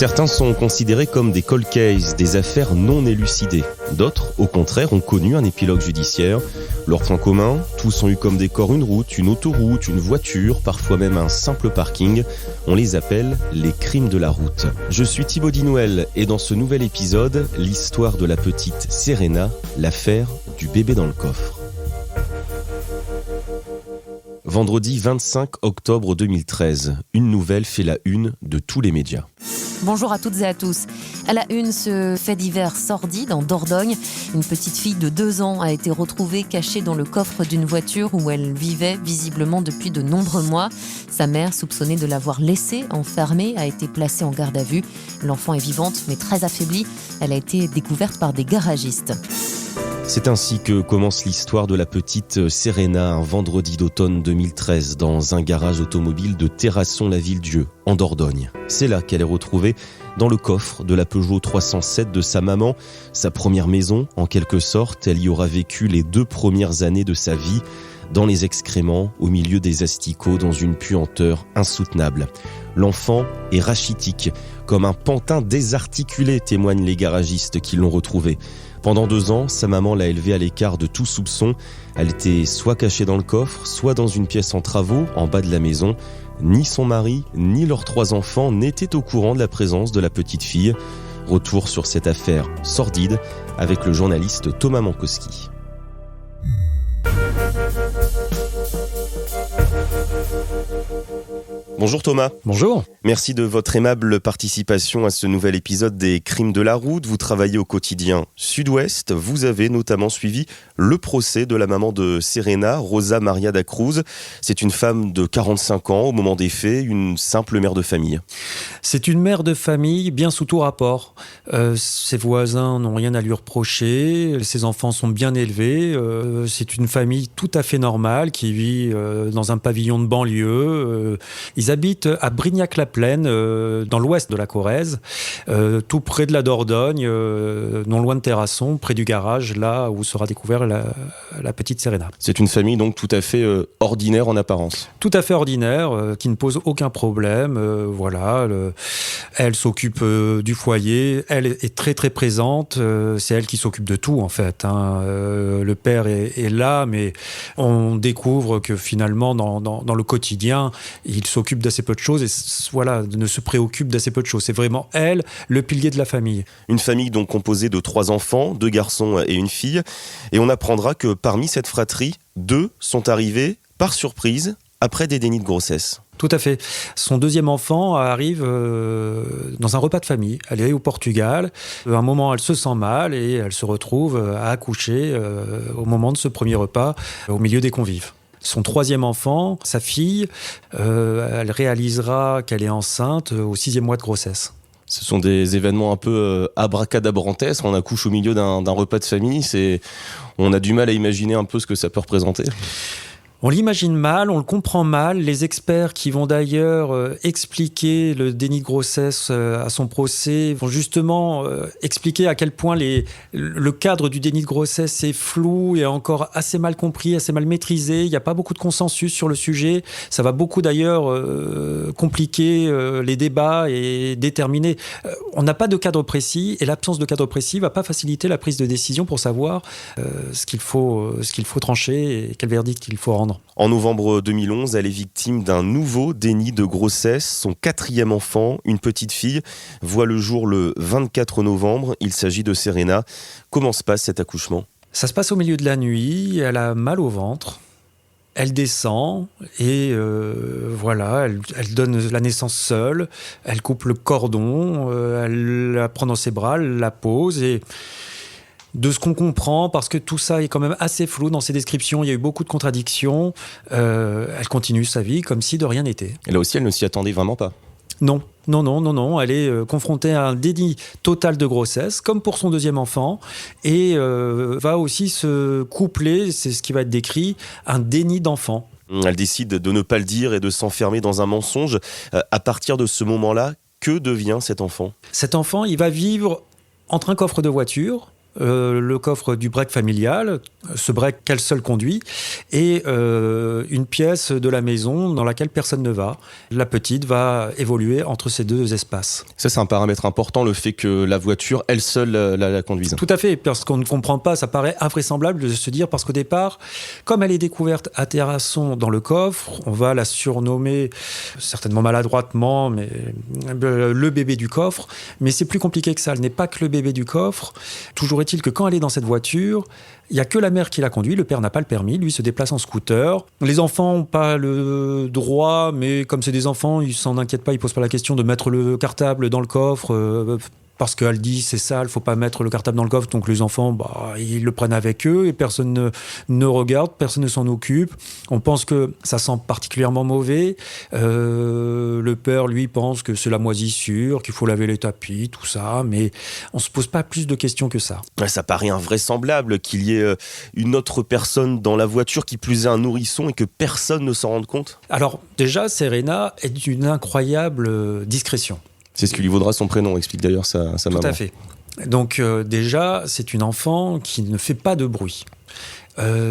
Certains sont considérés comme des cold cases, des affaires non élucidées. D'autres, au contraire, ont connu un épilogue judiciaire. Leur point commun, tous ont eu comme décor une route, une autoroute, une voiture, parfois même un simple parking. On les appelle les crimes de la route. Je suis Thibaut Dinouel et dans ce nouvel épisode, l'histoire de la petite Serena, l'affaire du bébé dans le coffre. Vendredi 25 octobre 2013, une nouvelle fait la une de tous les médias. Bonjour à toutes et à tous. À la une, ce fait divers sordide en Dordogne. Une petite fille de 2 ans a été retrouvée cachée dans le coffre d'une voiture où elle vivait visiblement depuis de nombreux mois. Sa mère, soupçonnée de l'avoir laissée enfermée, a été placée en garde à vue. L'enfant est vivante mais très affaiblie. Elle a été découverte par des garagistes. C'est ainsi que commence l'histoire de la petite Serena un vendredi d'automne 2013 dans un garage automobile de Terrasson-la-Ville-Dieu, en Dordogne. C'est là qu'elle est retrouvée dans le coffre de la Peugeot 307 de sa maman, sa première maison en quelque sorte. Elle y aura vécu les 2 premières années de sa vie, dans les excréments, au milieu des asticots, dans une puanteur insoutenable. L'enfant est rachitique, comme un pantin désarticulé, témoignent les garagistes qui l'ont retrouvé. Pendant 2 ans, sa maman l'a élevée à l'écart de tout soupçon. Elle était soit cachée dans le coffre, soit dans une pièce en travaux, en bas de la maison. Ni son mari, ni leurs 3 enfants n'étaient au courant de la présence de la petite fille. Retour sur cette affaire sordide avec le journaliste Thomas Mankowski. Bonjour Thomas. Bonjour. Merci de votre aimable participation à ce nouvel épisode des Crimes de la route. Vous travaillez au quotidien Sud-Ouest. Vous avez notamment suivi le procès de la maman de Serena, Rosa Maria da Cruz. C'est une femme de 45 ans au moment des faits, une simple mère de famille. C'est une mère de famille bien sous tout rapport. Ses voisins n'ont rien à lui reprocher. Ses enfants sont bien élevés. C'est une famille tout à fait normale qui vit dans un pavillon de banlieue. Ils habitent à Brignac-la-Plaine, dans l'ouest de la Corrèze, tout près de la Dordogne, non loin de Terrasson, près du garage, là où sera découvert la petite Serena. C'est une famille donc tout à fait ordinaire en apparence. Tout à fait ordinaire, qui ne pose aucun problème. Elle s'occupe du foyer, elle est très très présente, c'est elle qui s'occupe de tout en fait. Le père est là, mais on découvre que finalement dans le quotidien, il s'occupe d'assez peu de choses et ne se préoccupe d'assez peu de choses. C'est vraiment elle, le pilier de la famille. Une famille donc composée de 3 enfants, 2 garçons et une fille. Et on apprendra que parmi cette fratrie, 2 sont arrivés par surprise après des dénis de grossesse. Tout à fait. Son 2e enfant arrive dans un repas de famille. Elle est au Portugal. À un moment, elle se sent mal et elle se retrouve à accoucher au moment de ce premier repas au milieu des convives. Son 3e enfant, sa fille, elle réalisera qu'elle est enceinte au 6e mois de grossesse. Ce sont des événements un peu abracadabrantesques. On accouche au milieu d'un repas de famille. On a du mal à imaginer un peu ce que ça peut représenter. On l'imagine mal, on le comprend mal. Les experts qui vont d'ailleurs expliquer le déni de grossesse à son procès vont justement expliquer à quel point le cadre du déni de grossesse est flou et encore assez mal compris, assez mal maîtrisé. Il n'y a pas beaucoup de consensus sur le sujet. Ça va beaucoup d'ailleurs compliquer les débats et déterminer. On n'a pas de cadre précis et l'absence de cadre précis ne va pas faciliter la prise de décision pour savoir ce qu'il faut trancher et quel verdict il faut rendre. En novembre 2011, elle est victime d'un nouveau déni de grossesse. Son 4e enfant, une petite fille, voit le jour le 24 novembre. Il s'agit de Serena. Comment se passe cet accouchement ? Ça se passe au milieu de la nuit. Elle a mal au ventre. Elle descend et elle donne la naissance seule. Elle coupe le cordon. Elle la prend dans ses bras, elle la pose et... De ce qu'on comprend, parce que tout ça est quand même assez flou dans ses descriptions, il y a eu beaucoup de contradictions, elle continue sa vie comme si de rien n'était. Et là aussi, elle ne s'y attendait vraiment pas. Non, elle est confrontée à un déni total de grossesse, comme pour son 2e enfant, et va aussi se coupler, c'est ce qui va être décrit, un déni d'enfant. Elle décide de ne pas le dire et de s'enfermer dans un mensonge. À partir de ce moment-là, que devient cet enfant ? Cet enfant, il va vivre entre un coffre de voiture le coffre du break familial, ce break qu'elle seule conduit, et une pièce de la maison dans laquelle personne ne va. La petite va évoluer entre ces deux espaces. Ça, c'est un paramètre important, le fait que la voiture, elle seule, la conduise. Tout à fait, parce qu'on ne comprend pas, ça paraît invraisemblable de se dire, parce qu'au départ, comme elle est découverte à terrasson dans le coffre, on va la surnommer, certainement maladroitement, mais le bébé du coffre. Mais c'est plus compliqué que ça, elle n'est pas que le bébé du coffre. Toujours est-il que quand elle est dans cette voiture, il n'y a que la mère qui la conduit, le père n'a pas le permis, lui se déplace en scooter. Les enfants n'ont pas le droit, mais comme c'est des enfants, ils ne s'en inquiètent pas, ils ne posent pas la question de mettre le cartable dans le coffre, parce qu'elle dit c'est sale, il ne faut pas mettre le cartable dans le coffre, donc les enfants, ils le prennent avec eux et personne ne regarde, personne ne s'en occupe. On pense que ça sent particulièrement mauvais. Le père, lui, pense que c'est la moisissure, qu'il faut laver les tapis, tout ça, mais on ne se pose pas plus de questions que ça. Ça paraît invraisemblable qu'il y ait une autre personne dans la voiture, qui plus est un nourrisson, et que personne ne s'en rende compte. Alors déjà, Serena est d'une incroyable discrétion. C'est ce qui lui vaudra son prénom, explique d'ailleurs sa maman. Tout à fait. Donc déjà, c'est une enfant qui ne fait pas de bruit.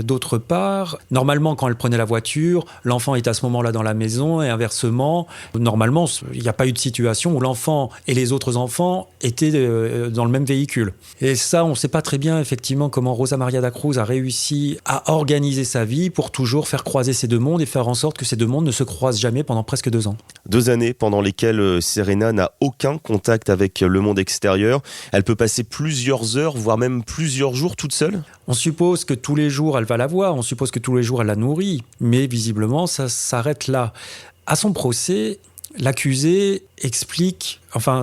D'autre part, normalement, quand elle prenait la voiture, l'enfant est à ce moment-là dans la maison et inversement, normalement, il n'y a pas eu de situation où l'enfant et les autres enfants étaient dans le même véhicule. Et ça, on ne sait pas très bien effectivement comment Rosa Maria da Cruz a réussi à organiser sa vie pour toujours faire croiser ces deux mondes et faire en sorte que ces deux mondes ne se croisent jamais pendant presque 2 ans. 2 années pendant lesquelles Serena n'a aucun contact avec le monde extérieur. Elle peut passer plusieurs heures, voire même plusieurs jours toute seule. On suppose que tous les jours, elle va la voir, on suppose que tous les jours, elle la nourrit, mais visiblement, ça s'arrête là. À son procès, l'accusé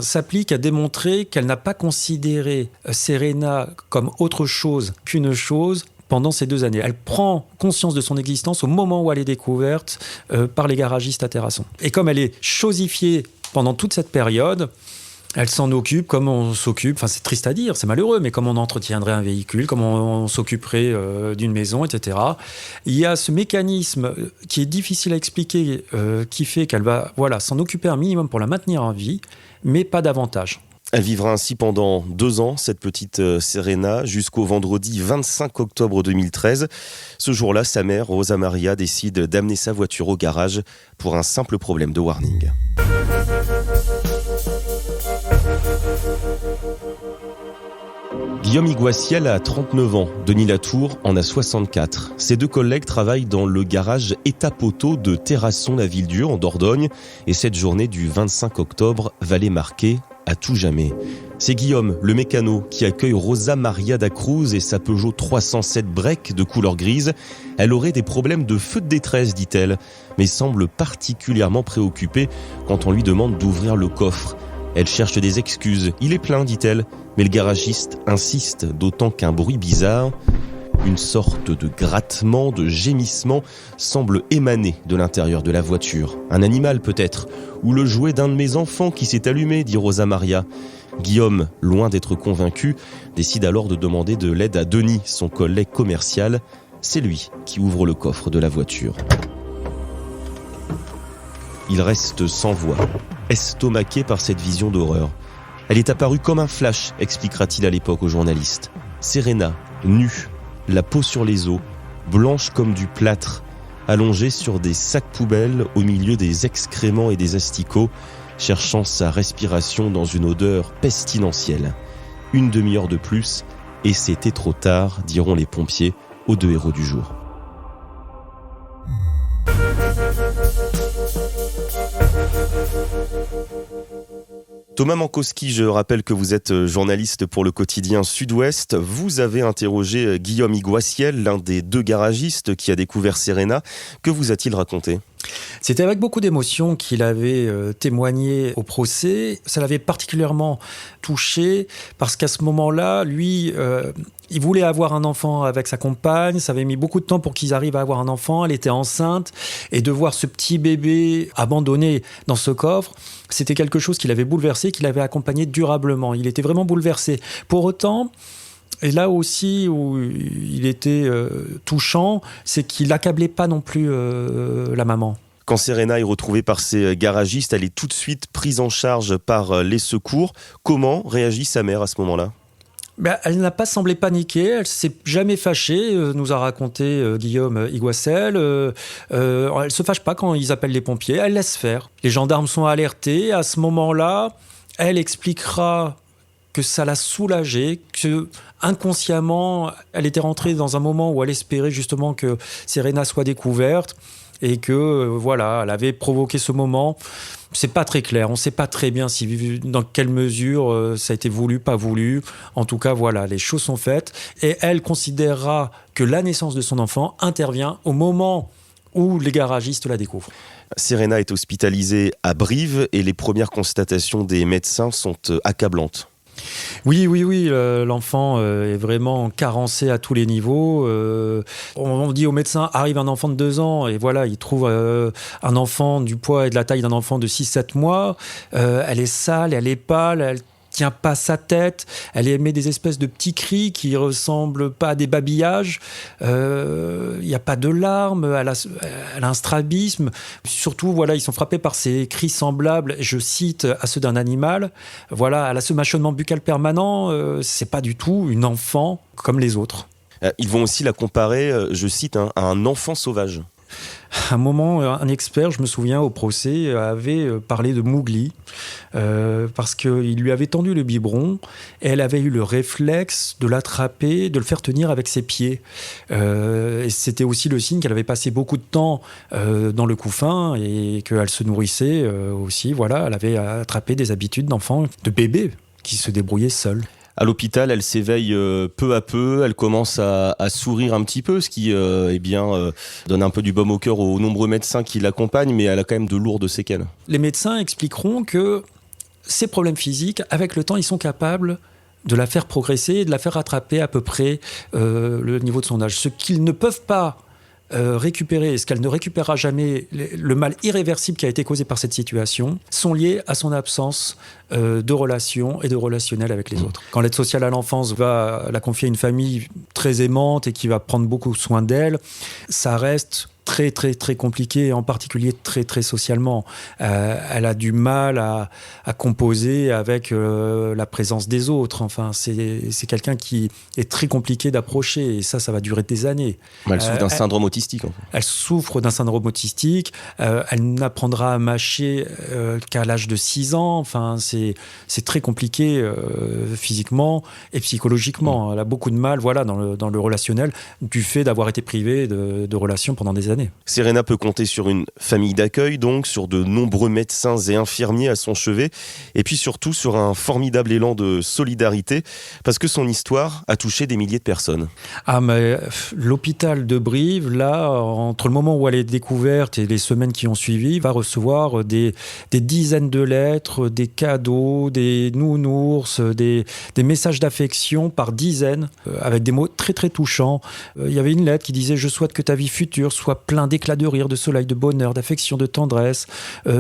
s'applique à démontrer qu'elle n'a pas considéré Serena comme autre chose qu'une chose pendant ces 2 années. Elle prend conscience de son existence au moment où elle est découverte par les garagistes à Terrasson. Et comme elle est chosifiée pendant toute cette période, elle s'en occupe comme on s'occupe, c'est triste à dire, c'est malheureux, mais comme on entretiendrait un véhicule, comme on s'occuperait d'une maison, etc. Il y a ce mécanisme qui est difficile à expliquer, qui fait qu'elle va s'en occuper un minimum pour la maintenir en vie, mais pas davantage. Elle vivra ainsi pendant 2 ans, cette petite Serena, jusqu'au vendredi 25 octobre 2013. Ce jour-là, sa mère, Rosa Maria, décide d'amener sa voiture au garage pour un simple problème de warning. Guillaume Iguaciel a 39 ans, Denis Latour en a 64. Ces 2 collègues travaillent dans le garage Étape Auto de Terrasson-la-Ville-Dieu en Dordogne, et cette journée du 25 octobre va les marquer à tout jamais. C'est Guillaume, le mécano, qui accueille Rosa Maria da Cruz et sa Peugeot 307 break de couleur grise. Elle aurait des problèmes de feu de détresse, dit-elle, mais semble particulièrement préoccupée quand on lui demande d'ouvrir le coffre. Elle cherche des excuses. Il est plein, dit-elle, mais le garagiste insiste, d'autant qu'un bruit bizarre, une sorte de grattement, de gémissement, semble émaner de l'intérieur de la voiture. Un animal peut-être, ou le jouet d'un de mes enfants qui s'est allumé, dit Rosa Maria. Guillaume, loin d'être convaincu, décide alors de demander de l'aide à Denis, son collègue commercial. C'est lui qui ouvre le coffre de la voiture. Il reste sans voix, estomaqué par cette vision d'horreur. Elle est apparue comme un flash, expliquera-t-il à l'époque aux journalistes. Serena, nue, la peau sur les os, blanche comme du plâtre, allongée sur des sacs poubelles au milieu des excréments et des asticots, cherchant sa respiration dans une odeur pestilentielle. 1 demi-heure de plus, et c'était trop tard, diront les pompiers aux 2 héros du jour. Thomas Mankowski, je rappelle que vous êtes journaliste pour le quotidien Sud-Ouest. Vous avez interrogé Guillaume Iguaciel, l'un des 2 garagistes qui a découvert Serena. Que vous a-t-il raconté ? C'était avec beaucoup d'émotion qu'il avait témoigné au procès. Ça l'avait particulièrement touché parce qu'à ce moment-là, lui, il voulait avoir un enfant avec sa compagne. Ça avait mis beaucoup de temps pour qu'ils arrivent à avoir un enfant. Elle était enceinte. Et de voir ce petit bébé abandonné dans ce coffre, c'était quelque chose qui l'avait bouleversé, qui l'avait accompagné durablement. Il était vraiment bouleversé. Pour autant, et là aussi où il était touchant, c'est qu'il n'accablait pas non plus la maman. Quand Serena est retrouvée par ses garagistes, elle est tout de suite prise en charge par les secours. Comment réagit sa mère à ce moment-là ? Elle n'a pas semblé paniquer, elle s'est jamais fâchée, nous a raconté Guillaume Iguassel. Elle se fâche pas quand ils appellent les pompiers, elle laisse faire. Les gendarmes sont alertés, à ce moment-là, elle expliquera que ça l'a soulagée, que inconsciemment, elle était rentrée dans un moment où elle espérait justement que Serena soit découverte et que elle avait provoqué ce moment. C'est pas très clair, on ne sait pas très bien dans quelle mesure ça a été voulu, pas voulu. En tout cas, les choses sont faites. Et elle considérera que la naissance de son enfant intervient au moment où les garagistes la découvrent. Serena est hospitalisée à Brive et les premières constatations des médecins sont accablantes. Oui, l'enfant est vraiment carencé à tous les niveaux. On dit au médecin, arrive un enfant de 2 ans, et il trouve un enfant du poids et de la taille d'un enfant de 6-7 mois. Elle est sale, elle est pâle, elle tient pas sa tête, elle émet des espèces de petits cris qui ressemblent pas à des babillages. Il n'y a pas de larmes, elle a un strabisme. Surtout, ils sont frappés par ces cris semblables, je cite, à ceux d'un animal. Elle a ce mâchonnement buccal permanent. C'est pas du tout une enfant comme les autres. Ils vont aussi la comparer, je cite, à un enfant sauvage. À un moment, un expert, je me souviens, au procès, avait parlé de Mowgli parce qu'il lui avait tendu le biberon et elle avait eu le réflexe de l'attraper, de le faire tenir avec ses pieds. Et c'était aussi le signe qu'elle avait passé beaucoup de temps dans le couffin et qu'elle se nourrissait aussi. Elle avait attrapé des habitudes d'enfant, de bébé qui se débrouillait seul. À l'hôpital, elle s'éveille peu à peu, elle commence à sourire un petit peu, ce qui donne un peu du baume au cœur aux nombreux médecins qui l'accompagnent, mais elle a quand même de lourdes séquelles. Les médecins expliqueront que ces problèmes physiques, avec le temps, ils sont capables de la faire progresser et de la faire rattraper à peu près le niveau de son âge. Ce qu'ils ne peuvent pas récupérer, ce qu'elle ne récupérera jamais, le mal irréversible qui a été causé par cette situation, sont liés à son absence de relations et de relationnel avec les autres. Quand l'aide sociale à l'enfance va la confier à une famille très aimante et qui va prendre beaucoup soin d'elle, ça reste très très très compliqué, en particulier très très socialement. Elle a du mal à composer avec la présence des autres. Enfin, c'est quelqu'un qui est très compliqué d'approcher et ça va durer des années. Elle souffre d'un syndrome autistique. Elle souffre d'un syndrome autistique. Elle n'apprendra à mâcher qu'à l'âge de 6 ans. Enfin, c'est très compliqué physiquement et psychologiquement. Elle a beaucoup de mal dans le relationnel du fait d'avoir été privée de relations pendant des années. Serena peut compter sur une famille d'accueil, donc sur de nombreux médecins et infirmiers à son chevet, et puis surtout sur un formidable élan de solidarité, parce que son histoire a touché des milliers de personnes. Mais l'hôpital de Brive, là, entre le moment où elle est découverte et les semaines qui ont suivi, va recevoir des dizaines de lettres, des cadeaux, des nounours, des messages d'affection par dizaines, avec des mots très très touchants. Il y avait une lettre qui disait « Je souhaite que ta vie future soit plein d'éclats de rire, de soleil, de bonheur, d'affection, de tendresse.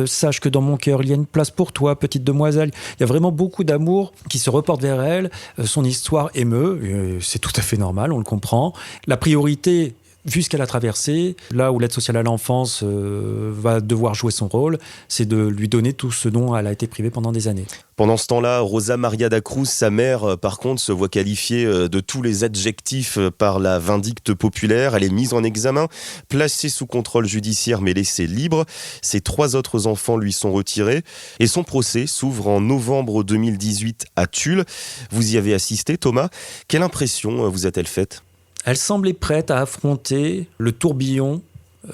Sache que dans mon cœur, il y a une place pour toi, petite demoiselle. » Il y a vraiment beaucoup d'amour qui se reporte vers elle. Son histoire émeut. C'est tout à fait normal, on le comprend. La priorité, vu ce qu'elle a traversé, là où l'aide sociale à l'enfance va devoir jouer son rôle, c'est de lui donner tout ce dont elle a été privée pendant des années. Pendant ce temps-là, Rosa Maria da Cruz, sa mère, par contre, se voit qualifiée de tous les adjectifs par la vindicte populaire. Elle est mise en examen, placée sous contrôle judiciaire mais laissée libre. Ses 3 autres enfants lui sont retirés et son procès s'ouvre en novembre 2018 à Tulle. Vous y avez assisté, Thomas. Quelle impression vous a-t-elle faite ? Elle semblait prête à affronter le tourbillon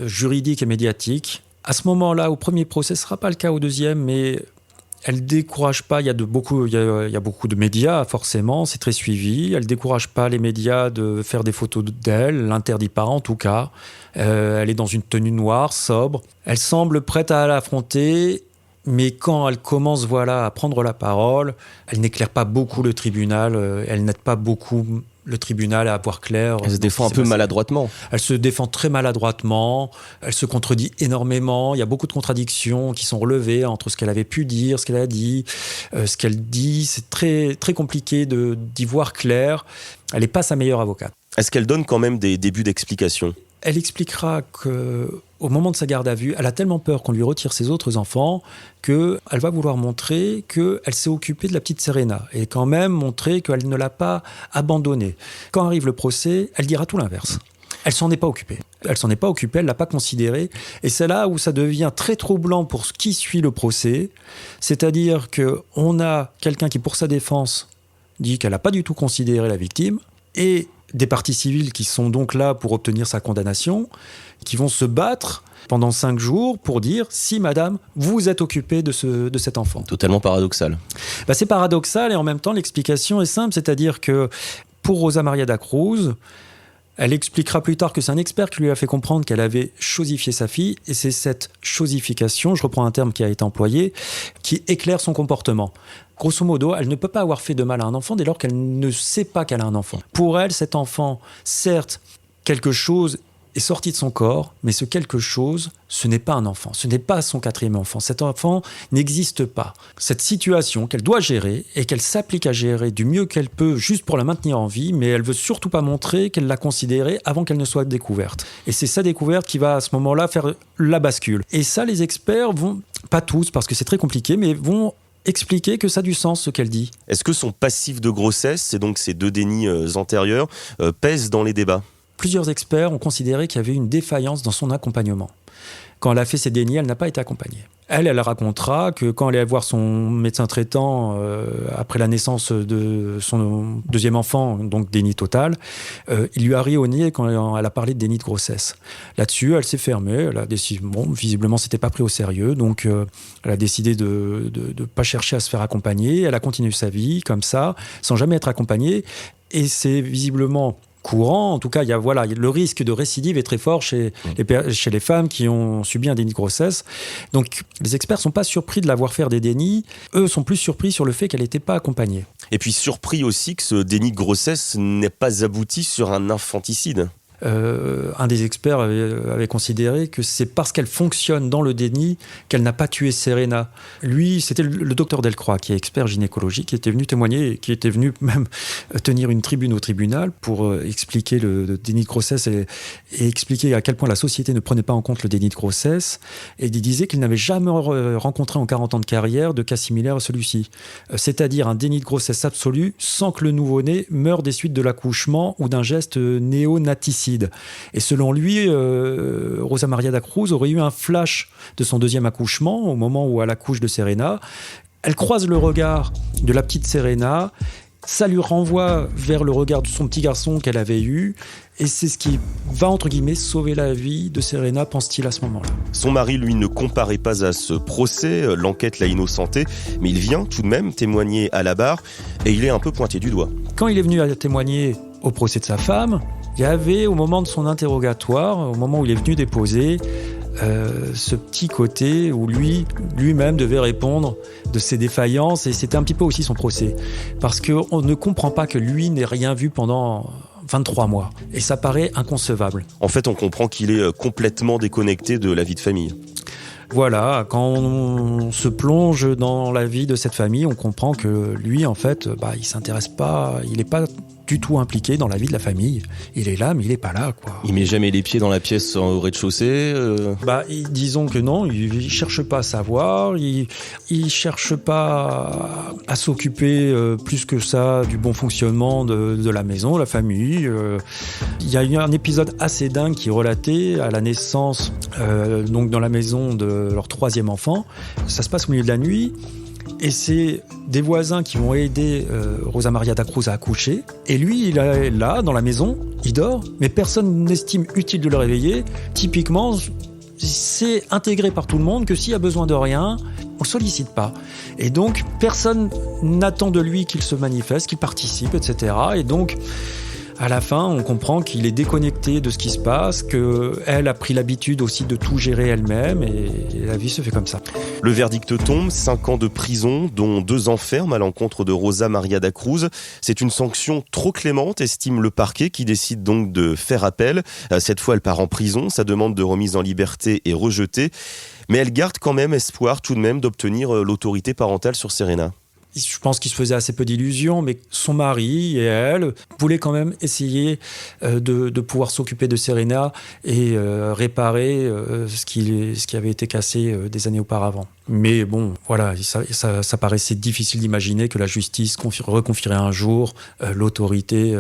juridique et médiatique. À ce moment-là, au premier procès, ce ne sera pas le cas au deuxième, mais elle ne décourage pas. Il y a beaucoup de médias, forcément, c'est très suivi. Elle ne décourage pas les médias de faire des photos d'elle, l'interdit pas en tout cas. Elle est dans une tenue noire, sobre. Elle semble prête à l'affronter. Mais quand elle commence à prendre la parole, elle n'éclaire pas beaucoup le tribunal, elle n'aide pas beaucoup le tribunal à voir clair. Elle se défend un peu maladroitement. Elle se défend très maladroitement, elle se contredit énormément, il y a beaucoup de contradictions qui sont relevées entre ce qu'elle avait pu dire, ce qu'elle a dit, ce qu'elle dit. C'est très, très compliqué d'y voir clair. Elle n'est pas sa meilleure avocate. Est-ce qu'elle donne quand même des débuts d'explication ? Elle expliquera qu'au au moment de sa garde à vue, elle a tellement peur qu'on lui retire ses autres enfants qu'elle va vouloir montrer qu'elle s'est occupée de la petite Serena et quand même montrer qu'elle ne l'a pas abandonnée. Quand arrive le procès, elle dira tout l'inverse. Elle s'en est pas occupée. Elle l'a pas considérée. Et c'est là où ça devient très troublant pour ce qui suit le procès. C'est-à-dire qu'on a quelqu'un qui, pour sa défense, dit qu'elle n'a pas du tout considéré la victime, et des parties civiles qui sont donc là pour obtenir sa condamnation, qui vont se battre pendant 5 jours pour dire si madame, vous êtes occupée de cet enfant. Totalement paradoxal. C'est paradoxal et en même temps l'explication est simple, c'est-à-dire que pour Rosa Maria da Cruz, elle expliquera plus tard que c'est un expert qui lui a fait comprendre qu'elle avait chosifié sa fille, et c'est cette chosification, je reprends un terme qui a été employé, qui éclaire son comportement. Grosso modo, elle ne peut pas avoir fait de mal à un enfant dès lors qu'elle ne sait pas qu'elle a un enfant. Pour elle, cet enfant, certes, quelque chose est sorti de son corps, mais ce quelque chose, ce n'est pas un enfant, ce n'est pas son 4e enfant. Cet enfant n'existe pas. Cette situation qu'elle doit gérer et qu'elle s'applique à gérer du mieux qu'elle peut juste pour la maintenir en vie, mais elle veut surtout pas montrer qu'elle l'a considérée avant qu'elle ne soit découverte. Et c'est sa découverte qui va à ce moment-là faire la bascule. Et ça, les experts vont, pas tous parce que c'est très compliqué, mais vont expliquer que ça a du sens ce qu'elle dit. Est-ce que son passif de grossesse, c'est donc ces 2 dénis antérieurs, pèse dans les débats ? Plusieurs experts ont considéré qu'il y avait une défaillance dans son accompagnement. Quand elle a fait ses dénis, elle n'a pas été accompagnée. Elle racontera que quand elle est allée voir son médecin traitant après la naissance de son 2e enfant, donc déni total, il lui a ri au nez quand elle a parlé de déni de grossesse. Là-dessus, elle s'est fermée. Elle a décidé, visiblement, c'était pas pris au sérieux, donc elle a décidé de pas chercher à se faire accompagner. Elle a continué sa vie comme ça, sans jamais être accompagnée, et c'est visiblement courant. En tout cas, le risque de récidive est très fort chez les femmes qui ont subi un déni de grossesse. Donc, les experts ne sont pas surpris de la voir faire des dénis. Eux sont plus surpris sur le fait qu'elle n'était pas accompagnée. Et puis surpris aussi que ce déni de grossesse n'ait pas abouti sur un infanticide. Un des experts avait considéré que c'est parce qu'elle fonctionne dans le déni qu'elle n'a pas tué Serena. Lui, c'était le docteur Delcroix, qui est expert gynécologique, qui était venu témoigner, qui était venu même tenir une tribune au tribunal pour expliquer le déni de grossesse et expliquer à quel point la société ne prenait pas en compte le déni de grossesse. Et il disait qu'il n'avait jamais rencontré en 40 ans de carrière de cas similaire à celui-ci. C'est-à-dire un déni de grossesse absolu sans que le nouveau-né meure des suites de l'accouchement ou d'un geste néonaticide. Et selon lui, Rosa Maria da Cruz aurait eu un flash de son 2e accouchement au moment où elle accouche de Serena. Elle croise le regard de la petite Serena, ça lui renvoie vers le regard de son petit garçon qu'elle avait eu, et c'est ce qui va, entre guillemets, sauver la vie de Serena, pense-t-il à ce moment-là. Son mari, lui, ne comparait pas à ce procès, l'enquête l'a innocenté, mais il vient tout de même témoigner à la barre, et il est un peu pointé du doigt. Quand il est venu à témoigner au procès de sa femme, il y avait, au moment de son interrogatoire, au moment où il est venu déposer, ce petit côté où lui-même devait répondre de ses défaillances, et c'était un petit peu aussi son procès. Parce qu'on ne comprend pas que lui n'ait rien vu pendant 23 mois. Et ça paraît inconcevable. En fait, on comprend qu'il est complètement déconnecté de la vie de famille. Voilà, quand on se plonge dans la vie de cette famille, on comprend que lui, en fait, il s'intéresse pas, il n'est pas du tout impliqué dans la vie de la famille. Il est là, mais il n'est pas là, quoi. Il met jamais les pieds dans la pièce au rez-de-chaussée Disons que non, il cherche pas à savoir, il cherche pas à s'occuper plus que ça du bon fonctionnement de la maison, la famille. Il y a eu un épisode assez dingue qui est relaté à la naissance, donc dans la maison de leur 3e enfant. Ça se passe au milieu de la nuit. Et c'est des voisins qui vont aider Rosa Maria da Cruz à accoucher. Et lui, il est là, dans la maison, il dort, mais personne n'estime utile de le réveiller. Typiquement, c'est intégré par tout le monde que s'il a besoin de rien, on le sollicite pas. Et donc, personne n'attend de lui qu'il se manifeste, qu'il participe, etc. Et donc, à la fin, on comprend qu'il est déconnecté de ce qui se passe, qu'elle a pris l'habitude aussi de tout gérer elle-même, et la vie se fait comme ça. Le verdict tombe, 5 ans de prison, dont 2 ans ferme à l'encontre de Rosa Maria da Cruz. C'est une sanction trop clémente, estime le parquet, qui décide donc de faire appel. Cette fois, elle part en prison, sa demande de remise en liberté est rejetée, mais elle garde quand même espoir tout de même d'obtenir l'autorité parentale sur Serena. je pense qu'il se faisait assez peu d'illusions, mais son mari et elle voulaient quand même essayer de pouvoir s'occuper de Serena et réparer ce qui avait été cassé des années auparavant. Mais bon, voilà, ça paraissait difficile d'imaginer que la justice reconfierait un jour l'autorité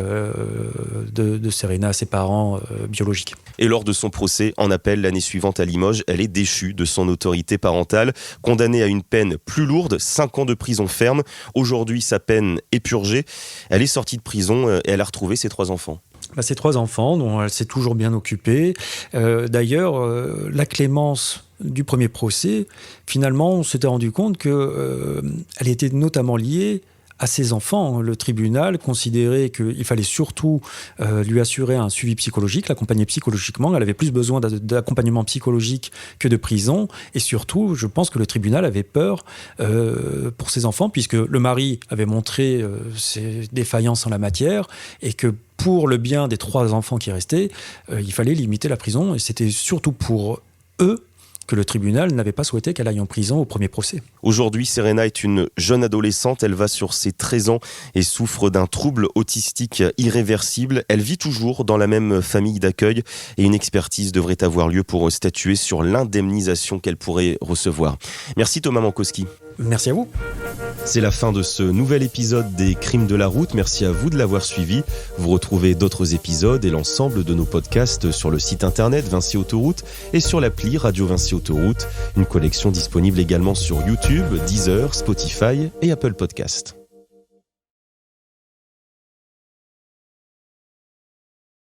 de Serena à ses parents biologiques. Et lors de son procès en appel l'année suivante à Limoges, elle est déchue de son autorité parentale, condamnée à une peine plus lourde, 5 ans de prison ferme. Aujourd'hui, sa peine est purgée. Elle est sortie de prison et elle a retrouvé ses 3 enfants. Ses 3 enfants, dont elle s'est toujours bien occupée. D'ailleurs, la clémence du premier procès, finalement, on s'était rendu compte qu'elle était notamment liée à ses enfants. Le tribunal considérait qu'il fallait surtout lui assurer un suivi psychologique, l'accompagner psychologiquement. Elle avait plus besoin d'accompagnement psychologique que de prison. Et surtout, je pense que le tribunal avait peur pour ses enfants, puisque le mari avait montré ses défaillances en la matière, et que pour le bien des 3 enfants qui restaient, il fallait limiter la prison. Et c'était surtout pour eux que le tribunal n'avait pas souhaité qu'elle aille en prison au premier procès. Aujourd'hui, Serena est une jeune adolescente. Elle va sur ses 13 ans et souffre d'un trouble autistique irréversible. Elle vit toujours dans la même famille d'accueil et une expertise devrait avoir lieu pour statuer sur l'indemnisation qu'elle pourrait recevoir. Merci Thomas Mankowski. Merci à vous. C'est la fin de ce nouvel épisode des Crimes de la route. Merci à vous de l'avoir suivi. Vous retrouvez d'autres épisodes et l'ensemble de nos podcasts sur le site internet Vinci Autoroute et sur l'appli Radio Vinci Autoroute. Une collection disponible également sur YouTube, Deezer, Spotify et Apple Podcasts.